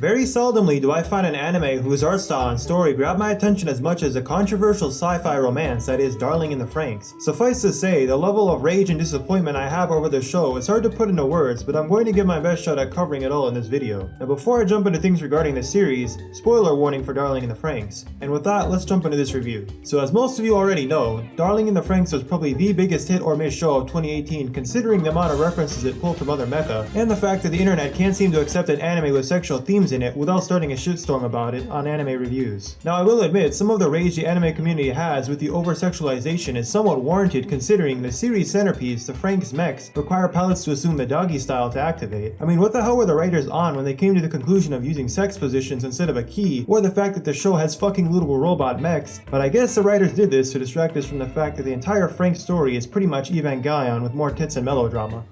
Very seldomly do I find an anime whose art style and story grab my attention as much as a controversial sci-fi romance that is Darling in the Franxx. Suffice to say, the level of rage and disappointment I have over the show is hard to put into words, but I'm going to give my best shot at covering it all in this video. Now before I jump into things regarding the series, spoiler warning for Darling in the Franxx. And with that, let's jump into this review. So as most of you already know, Darling in the Franxx was probably the biggest hit or miss show of 2018 considering the amount of references it pulled from other mecha, and the fact that the internet can't seem to accept an anime with sexual themes in it without starting a shitstorm about it on anime reviews. Now I will admit, some of the rage the anime community has with the over-sexualization is somewhat warranted considering the series centerpiece, the Franxx mechs, require pilots to assume the doggy style to activate. I mean, what the hell were the writers on when they came to the conclusion of using sex positions instead of a key, or the fact that the show has fucking lootable robot mechs? But I guess the writers did this to distract us from the fact that the entire Franxx story is pretty much Evangelion with more tits and melodrama.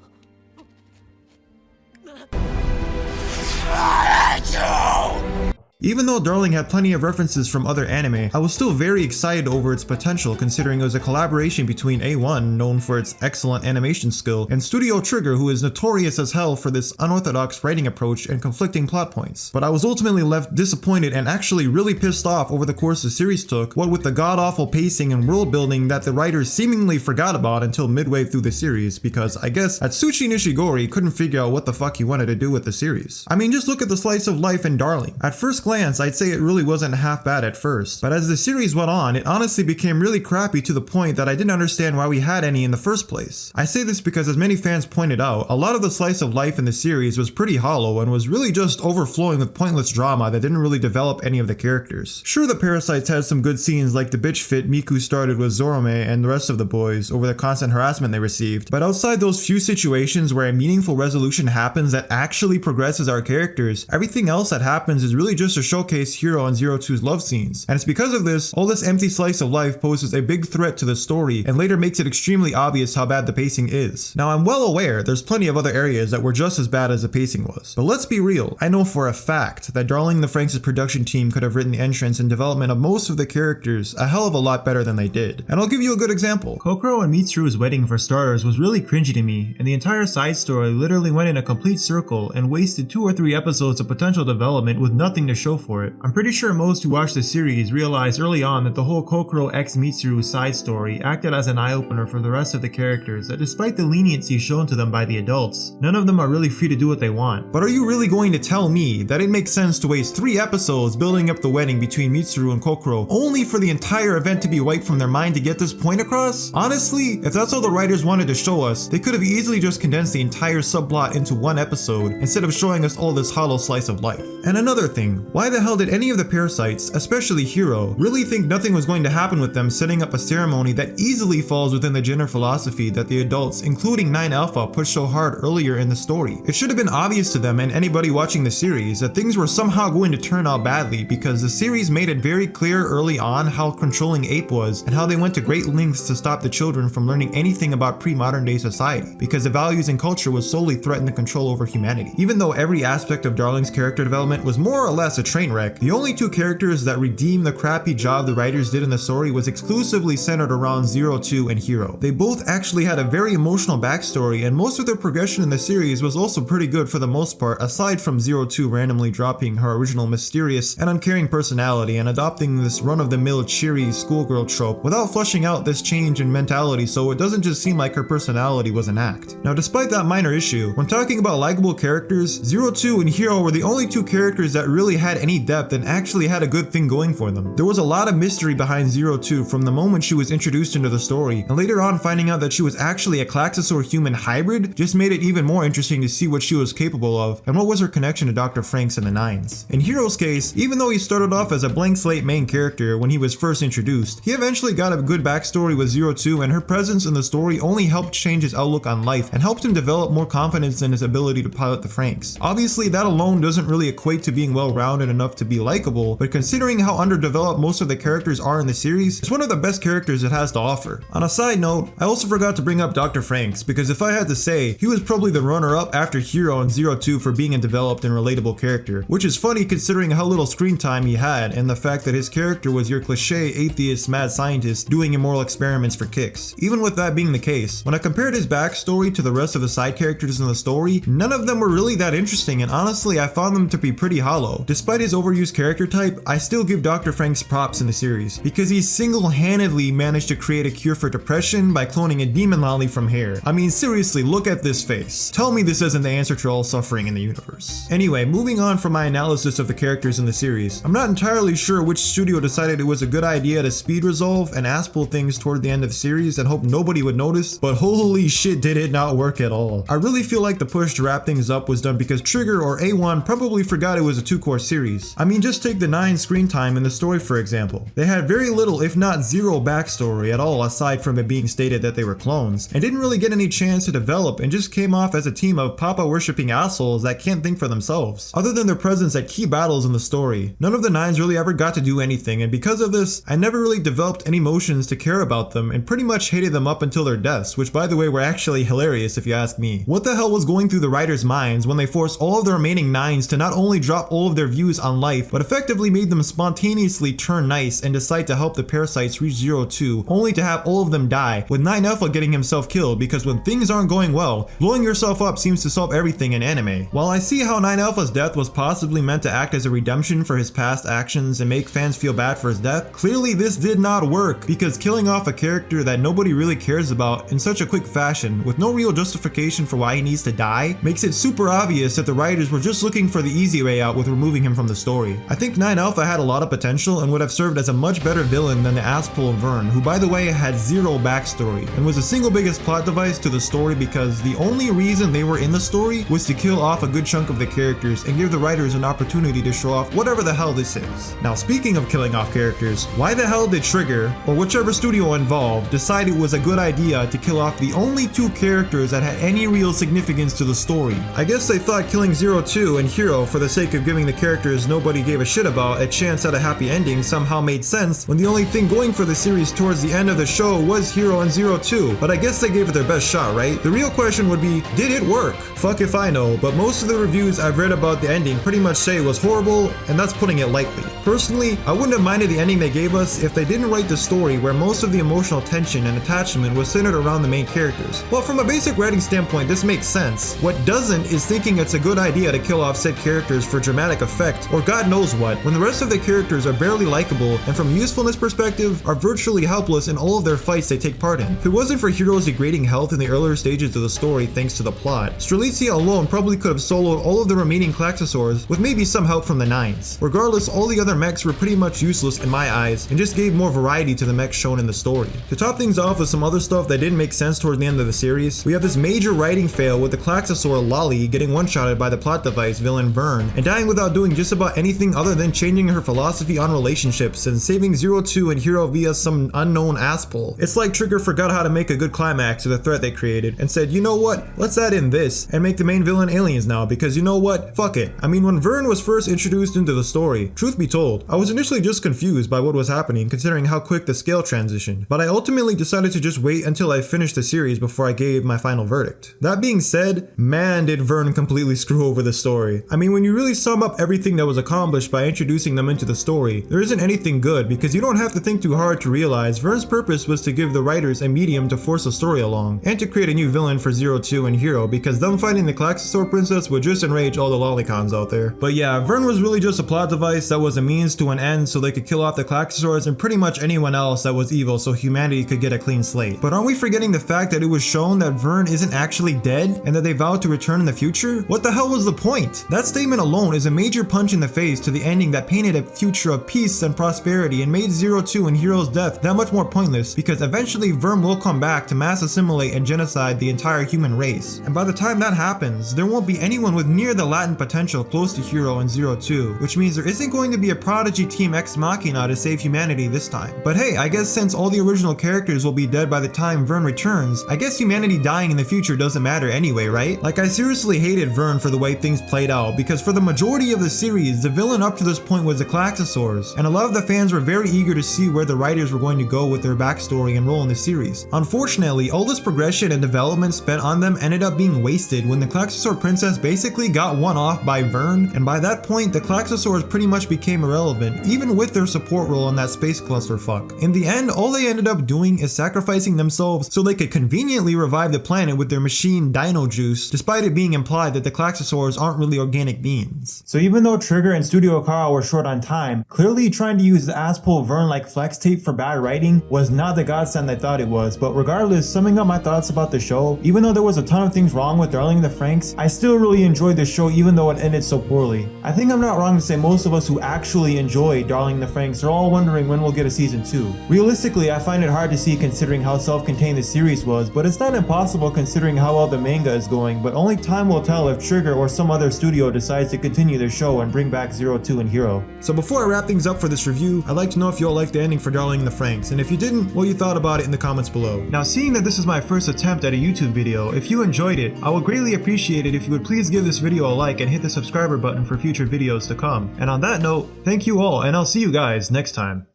Even though Darling had plenty of references from other anime, I was still very excited over its potential considering it was a collaboration between A1, known for its excellent animation skill, and Studio Trigger, who is notorious as hell for this unorthodox writing approach and conflicting plot points. But I was ultimately left disappointed and actually really pissed off over the course the series took, what with the god-awful pacing and world building that the writers seemingly forgot about until midway through the series, because I guess Atsushi Nishigori couldn't figure out what the fuck he wanted to do with the series. I mean, just look at the slice of life in Darling. At first glance, I'd say it really wasn't half bad at first, but as the series went on, it honestly became really crappy to the point that I didn't understand why we had any in the first place. I say this because, as many fans pointed out, a lot of the slice of life in the series was pretty hollow and was really just overflowing with pointless drama that didn't really develop any of the characters. Sure, the Parasites had some good scenes like the bitch fit Miku started with Zorome and the rest of the boys over the constant harassment they received, but outside those few situations where a meaningful resolution happens that actually progresses our characters, everything else that happens is really just a showcase Hero and Zero Two's love scenes. And it's because of this, all this empty slice of life poses a big threat to the story and later makes it extremely obvious how bad the pacing is. Now I'm well aware there's plenty of other areas that were just as bad as the pacing was, but let's be real, I know for a fact that Darling in the Franxx's production team could have written the entrance and development of most of the characters a hell of a lot better than they did. And I'll give you a good example. Kokoro and Mitsuru's wedding, for starters, was really cringy to me, and the entire side story literally went in a complete circle and wasted 2 or 3 episodes of potential development with nothing to show for it. I'm pretty sure most who watched the series realized early on that the whole Kokoro x Mitsuru side story acted as an eye-opener for the rest of the characters, that despite the leniency shown to them by the adults, none of them are really free to do what they want. But are you really going to tell me that it makes sense to waste 3 episodes building up the wedding between Mitsuru and Kokoro only for the entire event to be wiped from their mind to get this point across? Honestly, if that's all the writers wanted to show us, they could have easily just condensed the entire subplot into 1 episode instead of showing us all this hollow slice of life. And another thing, why the hell did any of the Parasites, especially Hero, really think nothing was going to happen with them setting up a ceremony that easily falls within the gender philosophy that the adults, including 9 Alpha, pushed so hard earlier in the story? It should have been obvious to them and anybody watching the series that things were somehow going to turn out badly, because the series made it very clear early on how controlling Ape was and how they went to great lengths to stop the children from learning anything about pre-modern day society, because the values and culture was solely threatened to control over humanity. Even though every aspect of Darling's character development was more or less a train wreck, the only 2 characters that redeemed the crappy job the writers did in the story was exclusively centered around Zero Two and Hero. They both actually had a very emotional backstory, and most of their progression in the series was also pretty good for the most part, aside from Zero Two randomly dropping her original mysterious and uncaring personality and adopting this run-of-the-mill cheery schoolgirl trope without fleshing out this change in mentality so it doesn't just seem like her personality was an act. Now despite that minor issue, when talking about likable characters, Zero Two and Hero were the only 2 characters that really had any depth and actually had a good thing going for them. There was a lot of mystery behind Zero Two from the moment she was introduced into the story, and later on finding out that she was actually a Klaxosaur human hybrid just made it even more interesting to see what she was capable of and what was her connection to Dr. Franxx and the Nines. In Hero's case, even though he started off as a blank slate main character when he was first introduced, he eventually got a good backstory with Zero Two, and her presence in the story only helped change his outlook on life and helped him develop more confidence in his ability to pilot the Franxx. Obviously, that alone doesn't really equate to being well-rounded well-rounded enough to be likable, but considering how underdeveloped most of the characters are in the series, it's one of the best characters it has to offer. On a side note, I also forgot to bring up Dr. Franxx, because if I had to say, he was probably the runner-up after Hero in Zero 2 for being a developed and relatable character, which is funny considering how little screen time he had and the fact that his character was your cliche atheist mad scientist doing immoral experiments for kicks. Even with that being the case, when I compared his backstory to the rest of the side characters in the story, none of them were really that interesting, and honestly I found them to be pretty hollow. Despite his overused character type, I still give Dr. Franxx props in the series, because he single-handedly managed to create a cure for depression by cloning a demon lolly from hair. I mean seriously, look at this face. Tell me this isn't the answer to all suffering in the universe. Anyway, moving on from my analysis of the characters in the series, I'm not entirely sure which studio decided it was a good idea to speed resolve and ass pull things toward the end of the series and hope nobody would notice, but holy shit did it not work at all. I really feel like the push to wrap things up was done because Trigger or A1 probably forgot it was a 2-core series. I mean, just take the 9 screen time in the story for example. They had very little if not zero backstory at all aside from it being stated that they were clones, and didn't really get any chance to develop and just came off as a team of papa worshipping assholes that can't think for themselves. Other than their presence at key battles in the story, none of the 9s really ever got to do anything, and because of this, I never really developed any emotions to care about them and pretty much hated them up until their deaths, which by the way were actually hilarious if you ask me. What the hell was going through the writers' minds when they forced all of the remaining 9s to not only drop all of their views on life, but effectively made them spontaneously turn nice and decide to help the parasites reach Zero 2, only to have all of them die, with 9 Alpha getting himself killed because when things aren't going well, blowing yourself up seems to solve everything in anime. While I see how 9 Alpha's death was possibly meant to act as a redemption for his past actions and make fans feel bad for his death, clearly this did not work because killing off a character that nobody really cares about in such a quick fashion with no real justification for why he needs to die makes it super obvious that the writers were just looking for the easy way out with removing him from the story. I think 9 Alpha had a lot of potential and would have served as a much better villain than the asspull Vern, who by the way had zero backstory and was the single biggest plot device to the story because the only reason they were in the story was to kill off a good chunk of the characters and give the writers an opportunity to show off whatever the hell this is. Now speaking of killing off characters, why the hell did Trigger, or whichever studio involved, decide it was a good idea to kill off the only 2 characters that had any real significance to the story? I guess they thought killing Zero 2 and Hero for the sake of giving the characters nobody gave a shit about a chance at a happy ending somehow made sense when the only thing going for the series towards the end of the show was Hero and Zero 2, but I guess they gave it their best shot, right? The real question would be, did it work? Fuck if I know, but most of the reviews I've read about the ending pretty much say it was horrible, and that's putting it lightly. Personally, I wouldn't have minded the ending they gave us if they didn't write the story where most of the emotional tension and attachment was centered around the main characters. Well, from a basic writing standpoint, this makes sense. What doesn't is thinking it's a good idea to kill off said characters for dramatic effect, or God knows what, when the rest of the characters are barely likable and from a usefulness perspective are virtually helpless in all of their fights they take part in. If it wasn't for Hero's degrading health in the earlier stages of the story thanks to the plot, Strelitzia alone probably could have soloed all of the remaining Klaxosaurs with maybe some help from the 9s. Regardless, all the other mechs were pretty much useless in my eyes and just gave more variety to the mechs shown in the story. To top things off with some other stuff that didn't make sense towards the end of the series, we have this major writing fail with the Klaxosaur Lolly getting one-shotted by the plot device villain Vern and dying without doing just about anything other than changing her philosophy on relationships and saving Zero 2 and Hero via some unknown asspull. It's like Trigger forgot how to make a good climax to the threat they created and said, you know what, let's add in this and make the main villain aliens now because you know what, fuck it. I mean, when Vern was first introduced into the story, truth be told, I was initially just confused by what was happening considering how quick the scale transitioned, but I ultimately decided to just wait until I finished the series before I gave my final verdict. That being said, man did Vern completely screw over the story. I mean, when you really sum up everything that was accomplished by introducing them into the story, there isn't anything good because you don't have to think too hard to realize Vern's purpose was to give the writers a medium to force the story along, and to create a new villain for Zero 2 and Hero because them fighting the Klaxosaur princess would just enrage all the lolicons out there. But yeah, Vern was really just a plot device that was a means to an end so they could kill off the Klaxosaurs and pretty much anyone else that was evil so humanity could get a clean slate. But aren't we forgetting the fact that it was shown that Vern isn't actually dead and that they vowed to return in the future? What the hell was the point? That statement alone is a major punch in the face to the ending that painted a future of peace and prosperity and made Zero 2 and Hero's death that much more pointless because eventually Vern will come back to mass assimilate and genocide the entire human race. And by the time that happens, there won't be anyone with near the latent potential close to Hero and Zero 2, which means there isn't going to be a prodigy team ex machina to save humanity this time. But hey, I guess since all the original characters will be dead by the time Vern returns, I guess humanity dying in the future doesn't matter anyway, right? Like, I seriously hated Vern for the way things played out because for the majority of the series series, the villain up to this point was the Klaxosaurs, and a lot of the fans were very eager to see where the writers were going to go with their backstory and role in the series. Unfortunately, all this progression and development spent on them ended up being wasted when the Klaxosaur princess basically got one off by Vern, and by that point the Klaxosaurs pretty much became irrelevant, even with their support role on that space clusterfuck. In the end, all they ended up doing is sacrificing themselves so they could conveniently revive the planet with their machine Dino Juice, despite it being implied that the Klaxosaurs aren't really organic beings. So even though Trigger and Studio Carl were short on time, clearly trying to use the Asshole Vern like flex tape for bad writing was not the godsend I thought it was. But regardless, summing up my thoughts about the show, even though there was a ton of things wrong with Darling in the Franxx, I still really enjoyed the show even though it ended so poorly. I think I'm not wrong to say most of us who actually enjoy Darling in the Franxx are all wondering when we'll get a season 2. Realistically, I find it hard to see considering how self-contained the series was, but it's not impossible considering how well the manga is going, but only time will tell if Trigger or some other studio decides to continue their show and bring back Zero, 2, and Hero. So before I wrap things up for this review, I'd like to know if you all liked the ending for Darling in the Franxx, and if you didn't, what you thought about it in the comments below. Now, seeing that this is my first attempt at a YouTube video, if you enjoyed it, I would greatly appreciate it if you would please give this video a like and hit the subscriber button for future videos to come. And on that note, thank you all, and I'll see you guys next time.